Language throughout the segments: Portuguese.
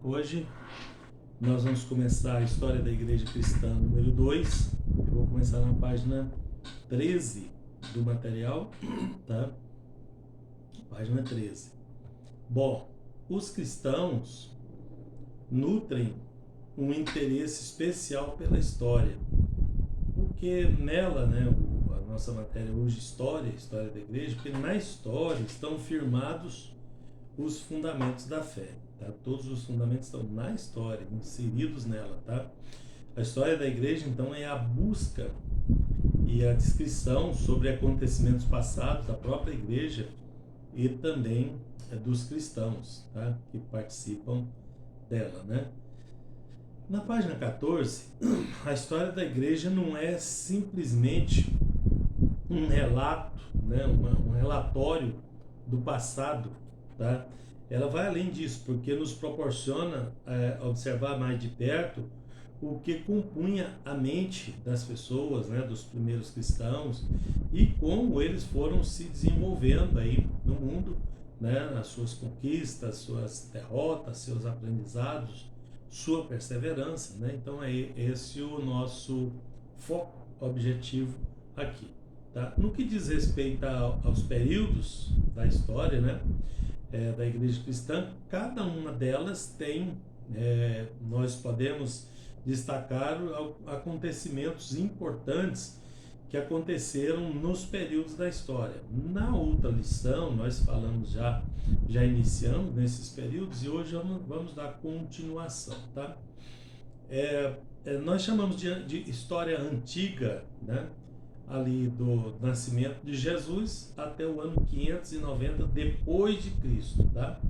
Hoje nós vamos começar a história da Igreja Cristã número 2. Eu vou começar na página 13 do material, tá? Página 13. Bom, os cristãos nutrem um interesse especial pela história, porque nela, a nossa matéria hoje, história da igreja, porque na história estão firmados os fundamentos da fé, tá? Todos os fundamentos estão na história, inseridos nela, tá? A história da igreja, então, é a busca e a descrição sobre acontecimentos passados da própria igreja e também dos cristãos, tá? Que participam dela, né? Na página 14, a história da igreja não é simplesmente um relato, né? um relatório do passado, tá? Ela vai além disso, porque nos proporciona observar mais de perto o que compunha a mente das pessoas, né, dos primeiros cristãos, e como eles foram se desenvolvendo aí no mundo, né, nas suas conquistas, suas derrotas, seus aprendizados, sua perseverança, né? Então é esse o nosso foco, objetivo aqui, tá? No que diz respeito aos períodos da história, né, da igreja cristã, cada uma delas tem, nós podemos destacar acontecimentos importantes que aconteceram nos períodos da história. Na outra lição, nós falamos já iniciamos nesses períodos, e hoje vamos dar continuação, tá? Nós chamamos de história antiga, né? Ali do nascimento de Jesus até o ano 590 depois de Cristo, tá?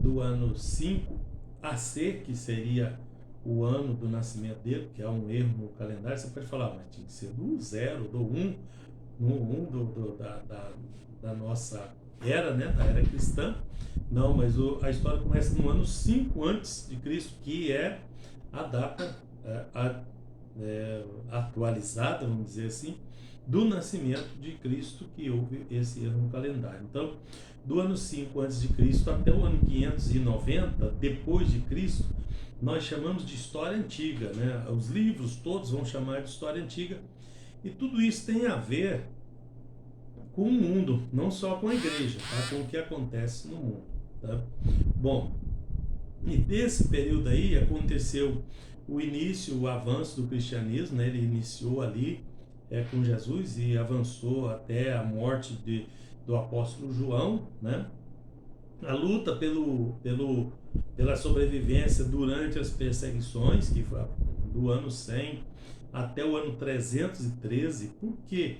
Do ano 5 AC, que seria o ano do nascimento dele, que é um erro no calendário. Você pode falar, mas tinha que ser do 0, do 1, no 1 da nossa era, né? Da era cristã. Não, mas a história começa no ano 5 antes de Cristo, que é a data atualizada, vamos dizer assim, do nascimento de Cristo, que houve esse erro no calendário. Então, do ano 5 a.C. até o ano 590 depois de Cristo, nós chamamos de história antiga, né? Os livros todos vão chamar de história antiga, e tudo isso tem a ver com o mundo, não só com a igreja, tá? Com o que acontece no mundo, tá? Bom, e desse período aí aconteceu o início, o avanço do cristianismo, né? Ele iniciou ali com Jesus e avançou até a morte do apóstolo João, né? A luta pela sobrevivência durante as perseguições, que foi do ano 100 até o ano 313. Por quê?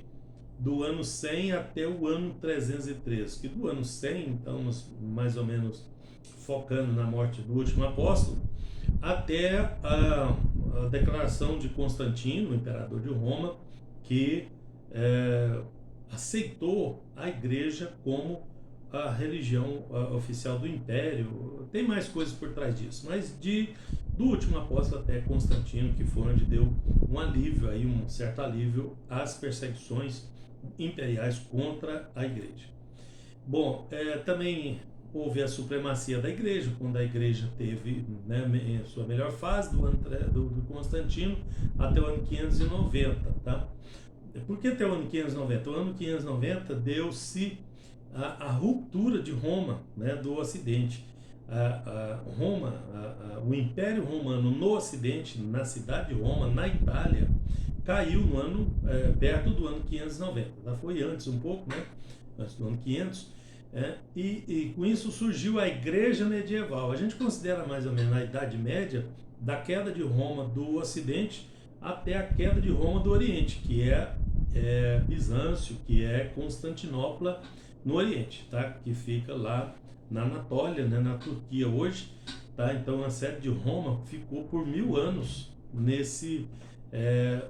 Do ano 100 até o ano 313. Que do ano 100, então, mais ou menos focando na morte do último apóstolo, até a declaração de Constantino, imperador de Roma, que aceitou a igreja como a religião oficial do império. Tem mais coisas por trás disso, mas do último apóstolo até Constantino, que foi onde deu um alívio, aí, um certo alívio às perseguições imperiais contra a igreja. Bom, também houve a supremacia da igreja, quando a igreja teve, né, sua melhor fase do Constantino até o ano 590, tá? Por que até o ano 590? O ano 590 deu-se a ruptura de Roma, né, do Ocidente. Roma, o Império Romano no Ocidente, na cidade de Roma, na Itália, caiu no ano perto do ano 590. Já foi antes um pouco, né? Antes do ano 500. E com isso surgiu a Igreja Medieval. A gente considera mais ou menos a Idade Média da queda de Roma do Ocidente até a queda de Roma do Oriente, que é Bizâncio, que é Constantinopla no Oriente, tá? Que fica lá na Anatólia, né? Na Turquia hoje, tá? Então a sede de Roma ficou por 1000 anos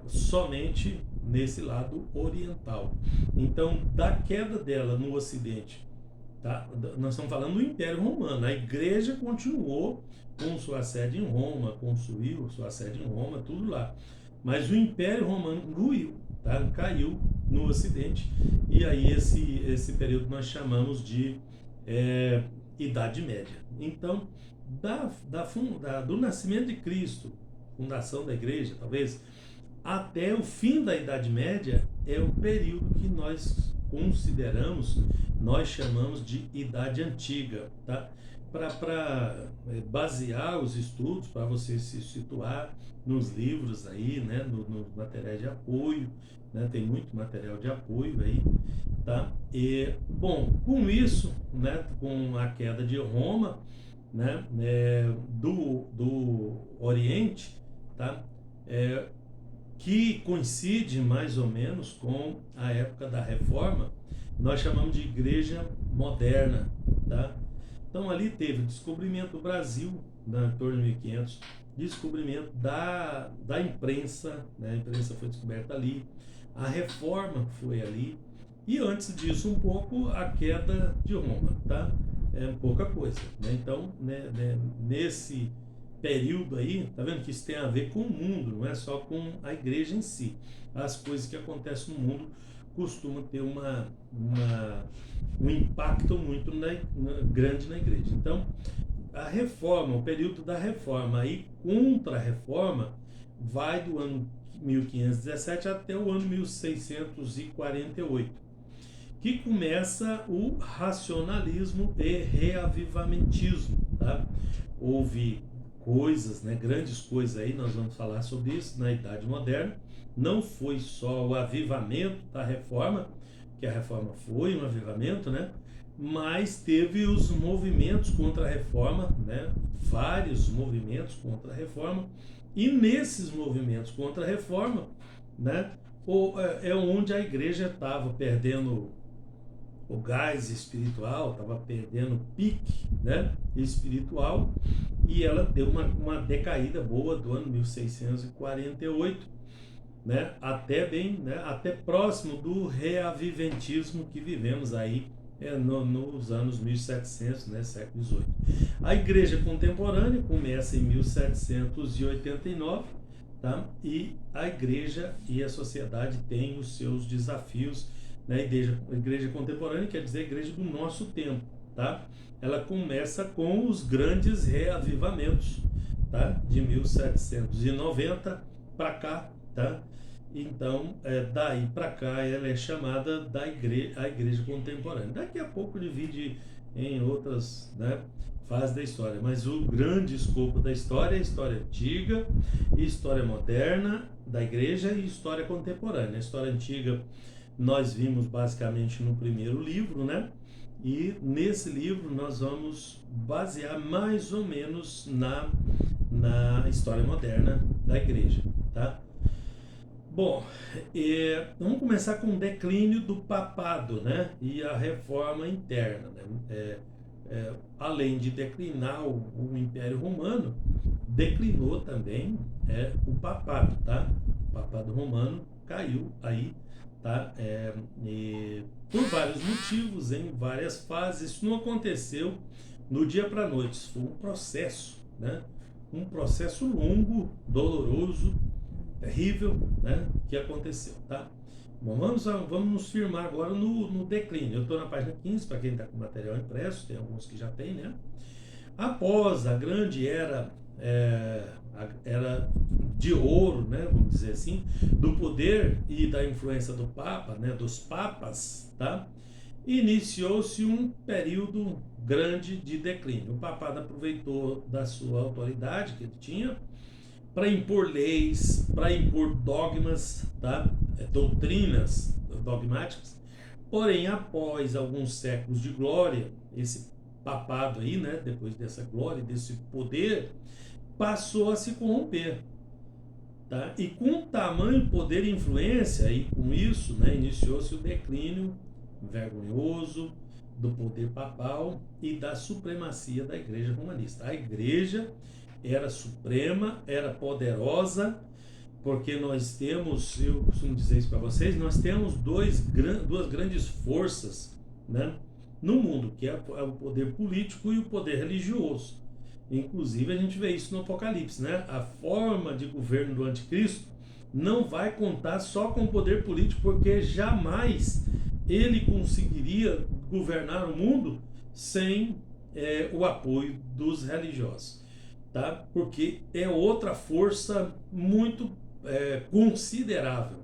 somente nesse lado oriental. Então, da queda dela no Ocidente, tá? Nós estamos falando do Império Romano. A igreja continuou com sua sede em Roma, construiu sua sede em Roma, tudo lá. Mas o Império Romano ruiu, tá? Caiu no Ocidente, e aí esse período nós chamamos de Idade Média. Então, do nascimento de Cristo, fundação da igreja, talvez, até o fim da Idade Média, é o período que nós consideramos, nós chamamos de Idade Antiga, tá? Para basear os estudos, para você se situar nos livros aí, né? Nos materiais de apoio, né? Tem muito material de apoio aí, tá? E, bom, com isso, né? Com a queda de Roma, né? Do Oriente, tá? Que coincide mais ou menos com a época da Reforma, nós chamamos de Igreja Moderna, tá? Então ali teve o descobrimento do Brasil, né, em torno de 1500, descobrimento da imprensa, né? A imprensa foi descoberta ali, a Reforma foi ali, e antes disso um pouco a queda de Roma, tá? É pouca coisa, né? Então, né, nesse período aí, tá vendo que isso tem a ver com o mundo, não é só com a igreja em si. As coisas que acontecem no mundo costumam ter um impacto muito grande na igreja. Então, a reforma, o período da reforma e contra-reforma vai do ano 1517 até o ano 1648, que começa o racionalismo e reavivamentismo, tá? Houve coisas, né, grandes coisas aí, nós vamos falar sobre isso na Idade Moderna. Não foi só o avivamento da reforma, que a reforma foi um avivamento, né? Mas teve os movimentos contra a reforma, né? Vários movimentos contra a reforma, e nesses movimentos contra a reforma, né, é onde a igreja estava perdendo o gás espiritual, estava perdendo o pique, né, espiritual, e ela deu uma decaída boa do ano 1648, né, até bem, né, até próximo do reaviventismo que vivemos aí nos anos 1700, né, século XVIII. A igreja contemporânea começa em 1789, tá? E a igreja e a sociedade têm os seus desafios, né? A igreja contemporânea quer dizer a igreja do nosso tempo, tá? Ela começa com os grandes reavivamentos, tá? De 1790 para cá, tá? Então, daí para cá ela é chamada a igreja contemporânea. Daqui a pouco divide em outras, né, fases da história, mas o grande escopo da história é a história antiga, história moderna da igreja e história contemporânea. A história antiga nós vimos basicamente no primeiro livro, né? E nesse livro nós vamos basear mais ou menos na história moderna da igreja, tá? Bom, vamos começar com o declínio do papado, né? E a reforma interna, né? Além de declinar o Império Romano, declinou também o papado, tá? O papado romano caiu aí, tá? Por vários motivos, em várias fases. Isso não aconteceu no dia para a noite, isso foi um processo, né? Um processo longo, doloroso, terrível, né, que aconteceu, tá? Bom, vamos nos firmar agora no declínio. Eu estou na página 15, para quem está com material impresso, tem alguns que já tem, né? Após a grande era de ouro, né, vamos dizer assim, do poder e da influência do Papa, né, dos papas, tá? Iniciou-se um período grande de declínio. O papado aproveitou da sua autoridade que ele tinha para impor leis, para impor dogmas, tá? Doutrinas dogmáticas. Porém, após alguns séculos de glória, esse papado aí, né, depois dessa glória, desse poder, passou a se corromper, tá? E com tamanho poder e influência, e com isso, né, iniciou-se o declínio vergonhoso do poder papal e da supremacia da igreja romanista. A igreja era suprema, era poderosa, porque nós temos, eu costumo dizer isso para vocês, nós temos duas grandes forças, né, no mundo, que é o poder político e o poder religioso. Inclusive a gente vê isso no Apocalipse, né? A forma de governo do anticristo não vai contar só com o poder político, porque jamais ele conseguiria governar o mundo sem o apoio dos religiosos, tá? Porque é outra força muito considerável.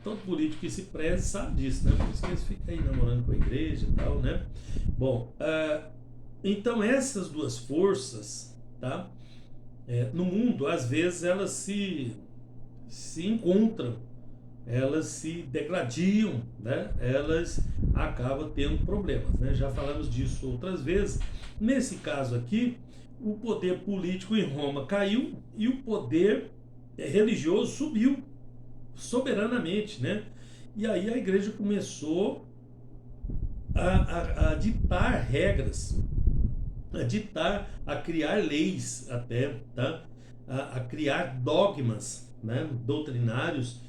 Todo político que se preze sabe disso, né? Por isso que eles ficam aí namorando com a igreja e tal, né? Bom, então essas duas forças, tá? No mundo, às vezes elas se encontram, elas se degladiam, né? Elas acabam tendo problemas, né? Já falamos disso outras vezes. Nesse caso aqui, o poder político em Roma caiu e o poder religioso subiu soberanamente, né? E aí a igreja começou a ditar regras, a criar leis até, tá? A criar dogmas, né? Doutrinários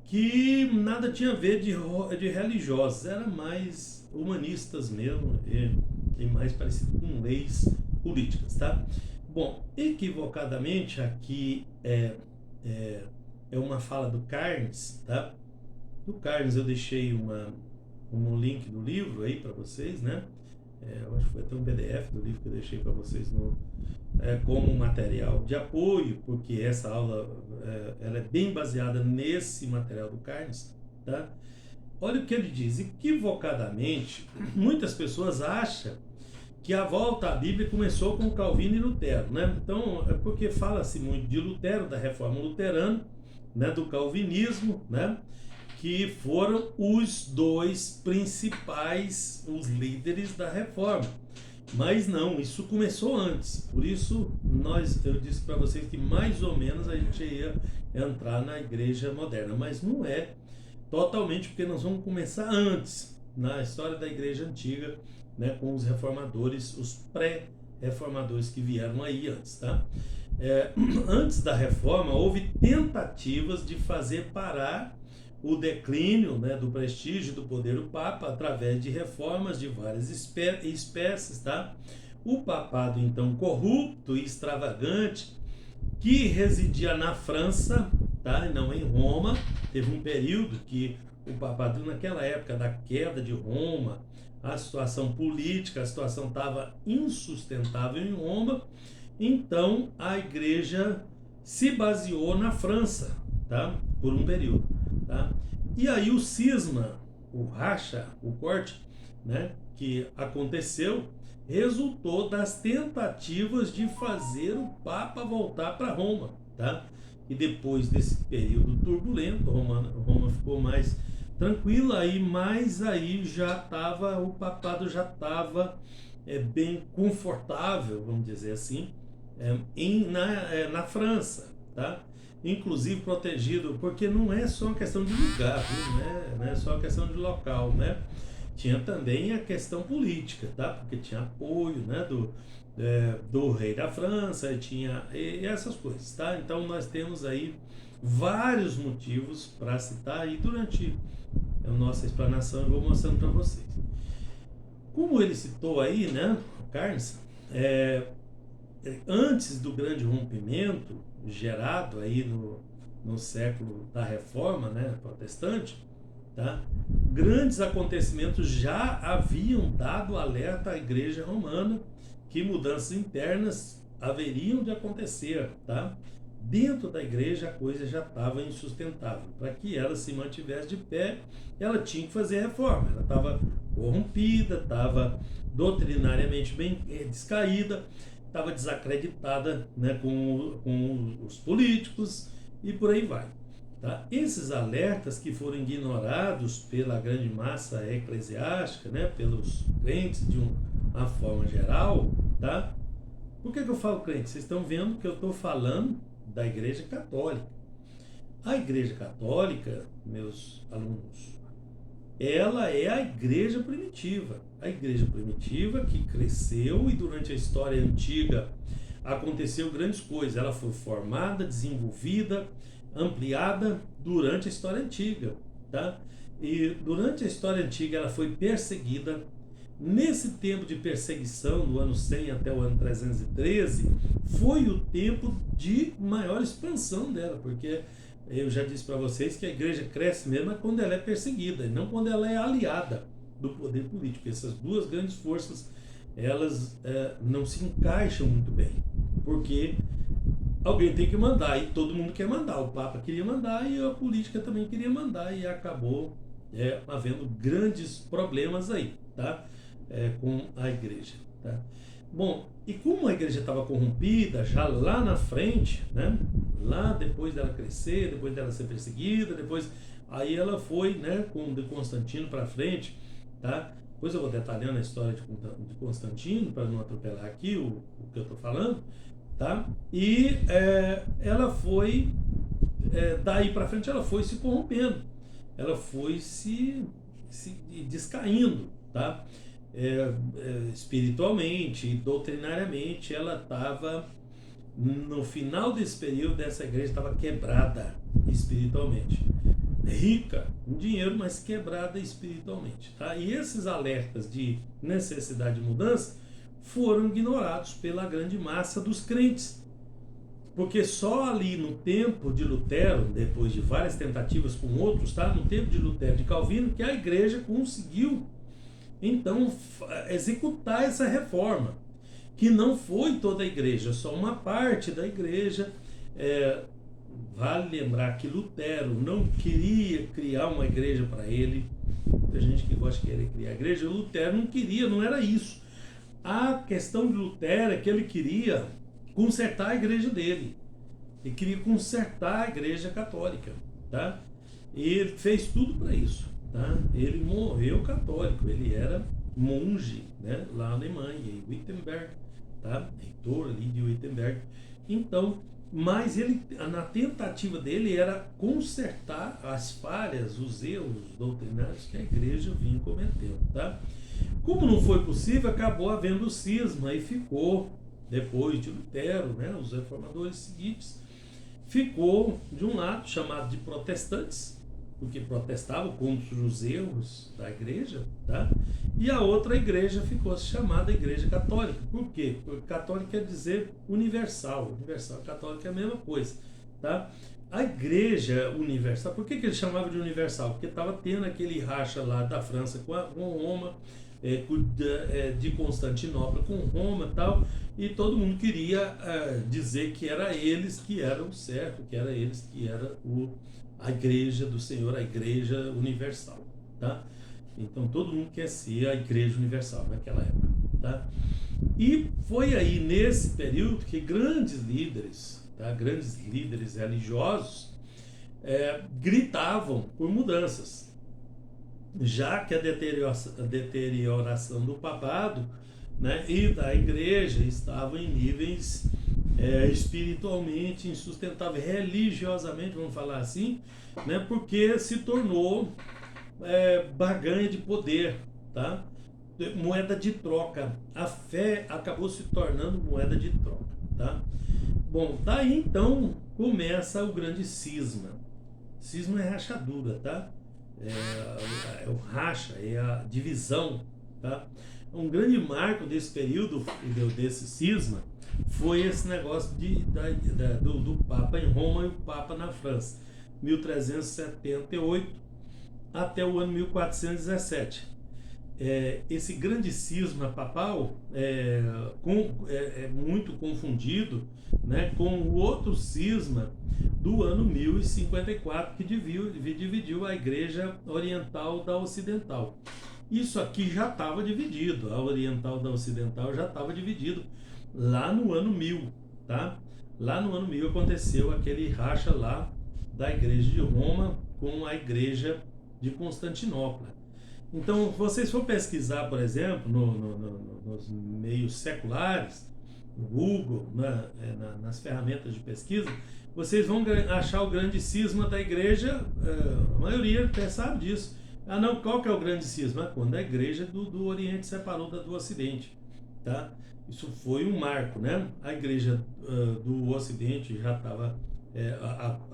que nada tinha a ver de religiosos, era mais humanistas mesmo e mais parecido com leis políticas, tá? Bom, equivocadamente aqui é uma fala do Carnes, tá? Do Carnes eu deixei um link do livro aí para vocês, né? Eu acho que foi até um PDF do livro que eu deixei para vocês como material de apoio, porque essa aula ela é bem baseada nesse material do Carnes, tá? Olha o que ele diz: equivocadamente, muitas pessoas acham que a volta à Bíblia começou com Calvino e Lutero, né? Então, é porque fala-se muito de Lutero, da Reforma Luterana, né, do Calvinismo, né, que foram os dois principais, os líderes da Reforma. Mas não, isso começou antes. Por isso, eu disse para vocês que mais ou menos a gente ia entrar na igreja moderna, mas não é totalmente, porque nós vamos começar antes, na história da igreja antiga, né, com os reformadores, os pré-reformadores que vieram aí antes, tá? Antes da reforma, houve tentativas de fazer parar o declínio, né, do prestígio do poder do Papa através de reformas de várias espécies, tá? O papado, então, corrupto e extravagante, que residia na França, tá? E não em Roma. Teve um período que o papado, naquela época da queda de Roma, a situação política, a situação estava insustentável em Roma, então a igreja se baseou na França, tá? Por um período, tá? E aí o cisma, o racha, o corte, né, que aconteceu, resultou das tentativas de fazer o Papa voltar para Roma, tá? E depois desse período turbulento, Roma ficou mais tranquila aí, mas aí o papado já estava bem confortável, vamos dizer assim, na França, tá? Inclusive protegido, porque não é só uma questão de lugar, viu? Não é só uma questão de local, né? Tinha também a questão política, tá? Porque tinha apoio, né, do rei da França, e essas coisas, tá? Então nós temos aí vários motivos para citar, e durante a nossa explanação eu vou mostrando para vocês. Como ele citou aí, né, o Carnes, antes do grande rompimento gerado aí no século da Reforma, né, protestante, tá? Grandes acontecimentos já haviam dado alerta à Igreja Romana que mudanças internas haveriam de acontecer, tá? Dentro da igreja a coisa já estava insustentável. Para que ela se mantivesse de pé, ela tinha que fazer reforma. Ela estava corrompida, estava doutrinariamente bem descaída, estava desacreditada, né, com os políticos e por aí vai. Tá? Esses alertas que foram ignorados pela grande massa eclesiástica, né, pelos crentes de uma forma geral, tá? Por que eu falo crente? Vocês estão vendo que eu estou falando da Igreja Católica. A Igreja Católica, meus alunos, ela é a igreja primitiva. A igreja primitiva que cresceu e durante a história antiga aconteceu grandes coisas. Ela foi formada, desenvolvida, ampliada durante a história antiga, tá? E durante a história antiga ela foi perseguida. Nesse tempo de perseguição, do ano 100 até o ano 313, foi o tempo de maior expansão dela, porque eu já disse para vocês que a igreja cresce mesmo quando ela é perseguida, e não quando ela é aliada do poder político. Essas duas grandes forças elas não se encaixam muito bem, porque alguém tem que mandar e todo mundo quer mandar. O Papa queria mandar e a política também queria mandar e acabou havendo grandes problemas aí, tá? Com a igreja, tá? Bom, e como a igreja estava corrompida já lá na frente, né? Lá depois dela crescer, depois dela ser perseguida, depois aí ela foi, né? Com de Constantino para frente, tá? Depois eu vou detalhando a história de Constantino para não atropelar aqui o que eu estou falando, tá? E ela foi daí para frente ela foi se corrompendo, ela foi se descaindo, tá? Espiritualmente e doutrinariamente ela estava no final desse período, essa igreja estava quebrada espiritualmente, rica em dinheiro, mas quebrada espiritualmente, tá? E esses alertas de necessidade de mudança foram ignorados pela grande massa dos crentes, porque só ali no tempo de Lutero, depois de várias tentativas com outros, tá? No tempo de Lutero e de Calvino, que a igreja conseguiu então executar essa reforma, que não foi toda a igreja, só uma parte da igreja. Vale lembrar que Lutero não queria criar uma igreja para ele. Tem gente que gosta de querer criar igreja. Lutero não queria, não era isso. A questão de Lutero é que ele queria consertar a igreja dele. Ele queria consertar a igreja católica, tá? E ele fez tudo para isso, tá? Ele morreu católico, ele era monge, né? Lá na Alemanha, em Wittenberg, tá? Reitor ali de Wittenberg. Então, mas ele, na tentativa dele era consertar as falhas, os erros doutrinários que a igreja vinha cometendo, tá? Como não foi possível, acabou havendo cisma e ficou, depois de Lutero, né, os reformadores seguintes, ficou de um lado chamado de protestantes, porque protestavam contra os erros da igreja, tá? E a outra igreja ficou chamada Igreja Católica. Por quê? Porque católico quer dizer universal. Universal, católico é a mesma coisa, tá? A Igreja Universal, por que ele chamava de universal? Porque estava tendo aquele racha lá da França com Roma, de Constantinopla com Roma e tal, e todo mundo queria dizer que era eles que eram certo, que era eles que era a igreja do Senhor, a igreja universal, tá? Então todo mundo quer ser a igreja universal naquela época, tá? E foi aí nesse período que grandes líderes, tá? Grandes líderes religiosos gritavam por mudanças, já que a deterioração do papado, né, e da igreja estavam em níveis espiritualmente insustentáveis, religiosamente, vamos falar assim, né, porque se tornou barganha de poder, tá? Moeda de troca. A fé acabou se tornando moeda de troca, tá? Bom, daí então começa o grande cisma. Cisma é rachadura, tá? É o racha, é a divisão, tá? Um grande marco desse período, desse cisma, foi esse negócio do Papa em Roma e o Papa na França, 1378 até o ano 1417. Esse grande cisma papal é muito confundido, né, com o outro cisma do ano 1054, que dividiu a igreja oriental da ocidental. Isso aqui já estava dividido, a oriental da ocidental já estava dividido lá no ano 1000, tá? Lá no ano 1000 aconteceu aquele racha lá da igreja de Roma com a igreja de Constantinopla. Então, se vocês for pesquisar, por exemplo, nos meios seculares, no Google, nas ferramentas de pesquisa, vocês vão achar o grande cisma da igreja, a maioria até sabe disso. Não, qual que é o grande cisma? Quando a igreja do Oriente separou do Ocidente, tá? Isso foi um marco, né? A igreja do Ocidente já estava,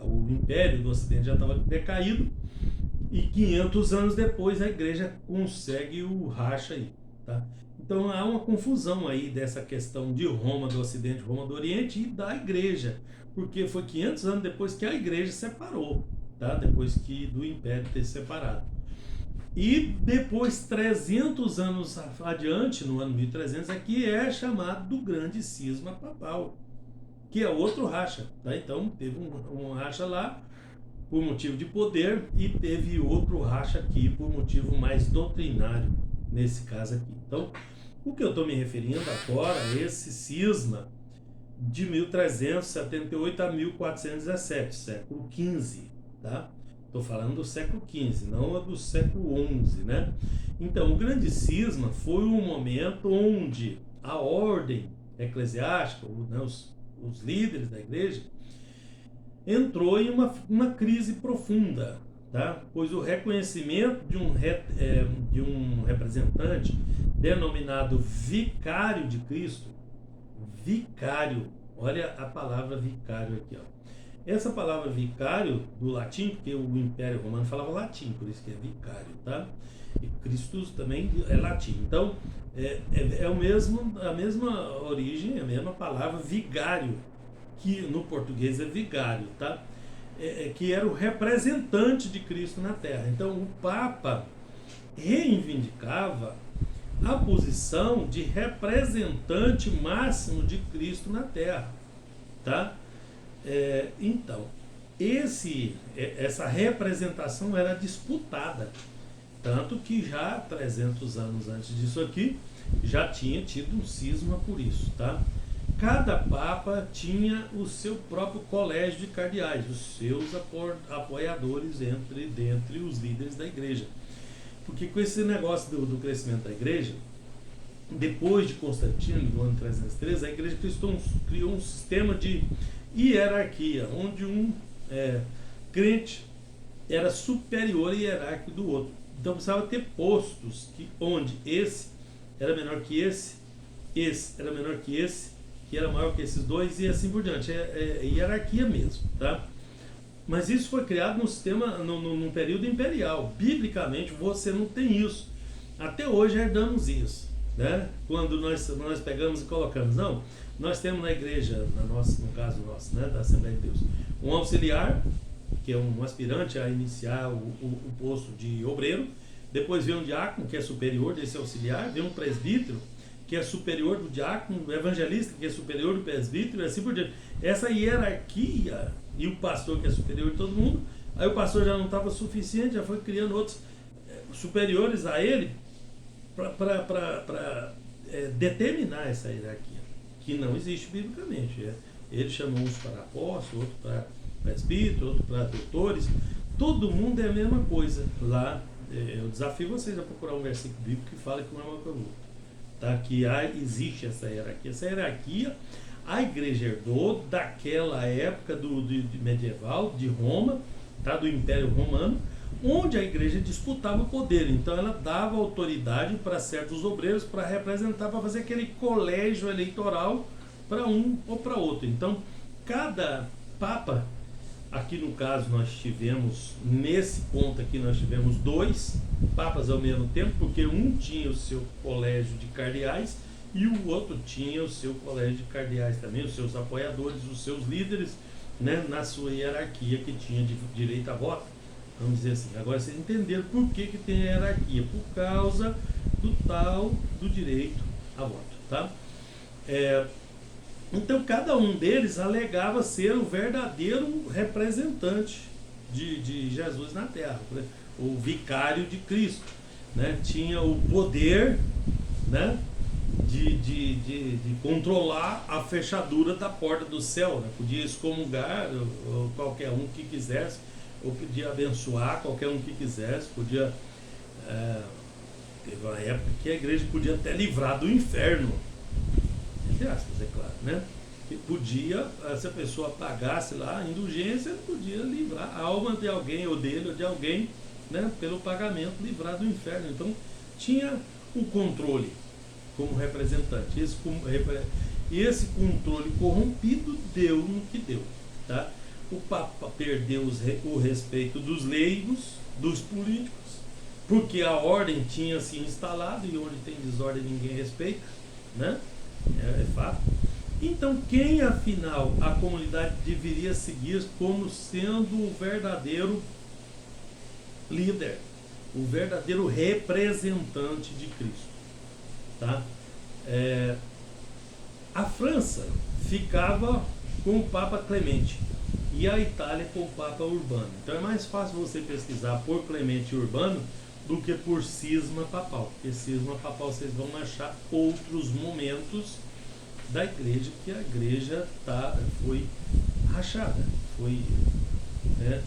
o Império do Ocidente já estava decaído, e 500 anos depois a igreja consegue o racha aí, tá? Então há uma confusão aí dessa questão de Roma do Ocidente, Roma do Oriente e da igreja, porque foi 500 anos depois que a igreja separou, tá? Depois do Império ter separado. E depois, 300 anos adiante, no ano 1300, aqui é chamado do Grande Cisma Papal, que é outro racha. Tá? Então, teve um racha lá por motivo de poder e teve outro racha aqui por motivo mais doutrinário, nesse caso aqui. Então, o que eu estou me referindo agora é esse cisma de 1378 a 1417, século XV, tá? Estou falando do século XV, não do século XI, né? Então, o grande cisma foi um momento onde a ordem eclesiástica, né, os líderes da igreja, entrou em uma crise profunda, tá? Pois o reconhecimento de um representante denominado vicário de Cristo, vicário, olha a palavra vicário aqui, ó. Essa palavra vicário, do latim, porque o Império Romano falava latim, por isso que é vicário, tá? E Cristo também é latim. Então, a mesma origem, a mesma palavra vigário, que no português é vigário, tá? Que era o representante de Cristo na Terra. Então, o Papa reivindicava a posição de representante máximo de Cristo na Terra, tá? Então, essa representação era disputada, tanto que já 300 anos antes disso aqui, já tinha tido um cisma por isso, tá? Cada Papa tinha o seu próprio colégio de cardeais, os seus apoiadores dentre os líderes da igreja. Porque com esse negócio do crescimento da igreja, depois de Constantino, no ano 313, a igreja criou um sistema de hierarquia, onde um crente era superior e hierárquico do outro. Então precisava ter postos onde esse era menor que esse era menor que esse, que era maior que esses dois, e assim por diante. É hierarquia mesmo, tá? Mas isso foi criado num sistema, num período imperial. Biblicamente você não tem isso. Até hoje herdamos isso, né? Quando nós pegamos e colocamos, não, nós temos na igreja, no caso nosso, né, da Assembleia de Deus, um auxiliar, que é um aspirante a iniciar o posto de obreiro. Depois vem um diácono, que é superior desse auxiliar, vem um presbítero, que é superior do diácono, um evangelista, que é superior do presbítero, e assim por diante. Essa hierarquia, e o pastor, que é superior de todo mundo, aí o pastor já não estava suficiente, já foi criando outros superiores a ele para determinar essa hierarquia, que não existe biblicamente. Ele chamou uns para apóstolos, outros para presbítero, outros para doutores. Todo mundo é a mesma coisa. Lá, eu desafio vocês a procurar um versículo bíblico que fala que não é uma coisa, tá? Que existe essa hierarquia. Essa hierarquia a igreja herdou daquela época medieval, de Roma, tá? Do Império Romano, onde a igreja disputava o poder. Então ela dava autoridade para certos obreiros para representar, para fazer aquele colégio eleitoral para um ou para outro. Então cada papa, aqui no caso nós tivemos, nesse ponto aqui nós tivemos 2 papas ao mesmo tempo, porque um tinha o seu colégio de cardeais e o outro tinha o seu colégio de cardeais também, os seus apoiadores, os seus líderes, né, na sua hierarquia, que tinha de direito a voto. Vamos dizer assim. Agora vocês entenderam por que tem a hierarquia? Por causa do direito a voto, tá? Então cada um deles alegava ser o verdadeiro representante de Jesus na Terra, o vicário de Cristo, né? Tinha o poder, né, de controlar a fechadura da porta do céu, né? Podia excomungar ou qualquer um que quisesse, ou podia abençoar qualquer um que quisesse, podia... teve uma época que a igreja podia até livrar do inferno, entre aspas, é claro, né? Que podia, se a pessoa pagasse lá a indulgência, podia livrar a alma de alguém, ou dele, ou de alguém, né? Pelo pagamento, livrar do inferno. Então tinha o controle como representante. Esse controle corrompido deu no que deu, tá? O Papa perdeu o respeito dos leigos, dos políticos, porque a ordem tinha se instalado, e onde tem desordem ninguém respeita, né? É fato. Então quem afinal a comunidade deveria seguir como sendo o verdadeiro líder? o verdadeiro representante de Cristo, tá? A França ficava com o Papa Clemente e a Itália com o Papa Urbano. Então é mais fácil você pesquisar por Clemente e Urbano do que por cisma papal, porque cisma papal vocês vão achar outros momentos da igreja que a igreja foi rachada, foi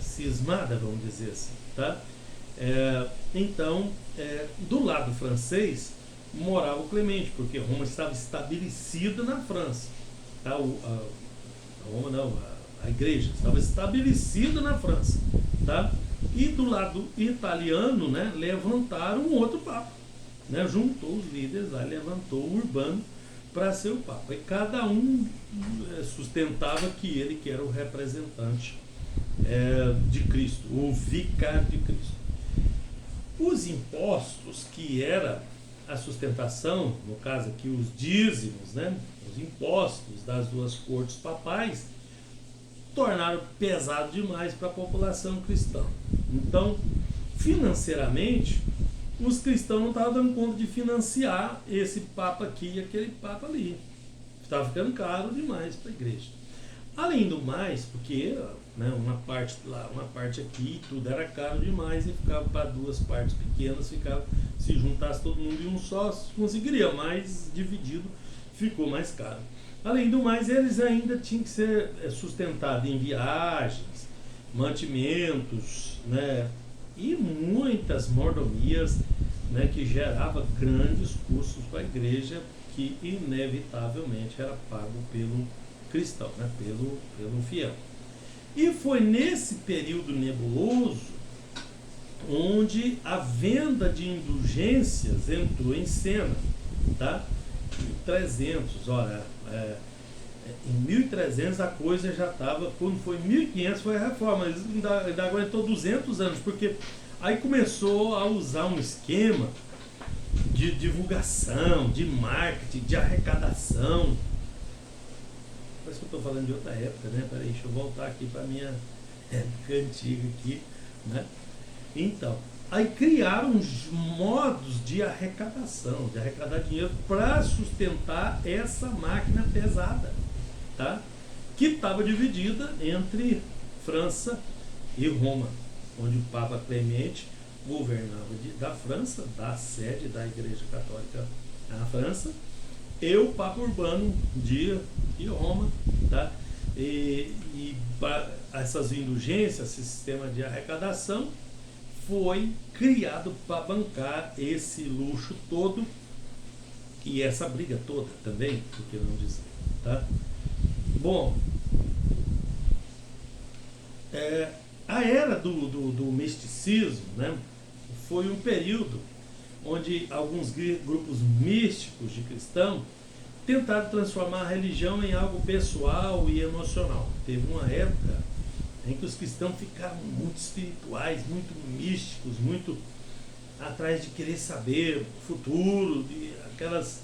cismada, vamos dizer assim, tá? Então, do lado francês morava o Clemente, porque Roma estava estabelecida na França, tá? Roma não, a igreja estava estabelecida na França, tá? E do lado italiano, né, levantaram um outro papa, né? Juntou os líderes lá, levantou o Urbano para ser o papa, e cada um sustentava que ele que era o representante de Cristo, o vicário de Cristo. Os impostos, que era a sustentação, no caso aqui os dízimos, né, os impostos das duas cortes papais, tornaram pesado demais para a população cristã. Então, financeiramente, os cristãos não estavam dando conta de financiar esse papa aqui e aquele papa ali. Estava ficando caro demais para a igreja. Além do mais, porque uma parte lá, uma parte aqui, tudo era caro demais e ficava para duas partes pequenas, se juntasse todo mundo em um só, conseguiria, mas dividido ficou mais caro. Além do mais, eles ainda tinham que ser sustentados em viagens, mantimentos, né, e muitas mordomias, né, que gerava grandes custos para a igreja, que inevitavelmente era pago pelo cristão, né, pelo fiel. E foi nesse período nebuloso onde a venda de indulgências entrou em cena, tá? 1300, olha, em 1300 a coisa já estava, quando foi 1500 foi a reforma, mas ainda aguentou 200 anos, porque aí começou a usar um esquema de divulgação, de marketing, de arrecadação. Parece que eu estou falando de outra época, né? Peraí, deixa eu voltar aqui para a minha época antiga aqui, né? Então, aí criaram uns modos de arrecadação, de arrecadar dinheiro para sustentar essa máquina pesada, tá? Que estava dividida entre França e Roma, onde o Papa Clemente governava da França, da sede da Igreja Católica na França, e o Papa Urbano de Roma, tá? E essas indulgências, esse sistema de arrecadação foi criado para bancar esse luxo todo e essa briga toda também, por que não dizer, tá? Bom, a era do misticismo, né, foi um período onde alguns grupos místicos de cristãos tentaram transformar a religião em algo pessoal e emocional. Teve uma época em que os cristãos ficaram muito espirituais, muito místicos, muito atrás de querer saber o futuro, de aquelas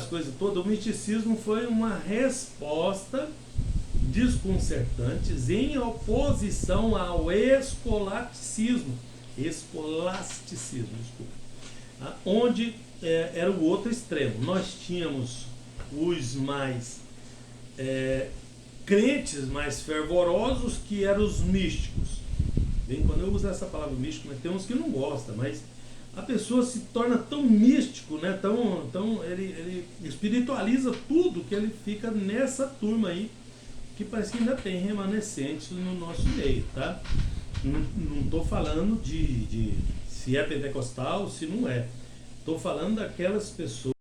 coisas todas. O misticismo foi uma resposta desconcertante em oposição ao escolasticismo, desculpa, onde era o outro extremo. Nós tínhamos os mais crentes mais fervorosos, que eram os místicos. Bem, quando eu uso essa palavra místico, tem uns que não gostam, mas a pessoa se torna tão místico, né, ele espiritualiza tudo, que ele fica nessa turma aí, que parece que ainda tem remanescentes no nosso meio, tá? Não estou falando de se é pentecostal, se não é. Estou falando daquelas pessoas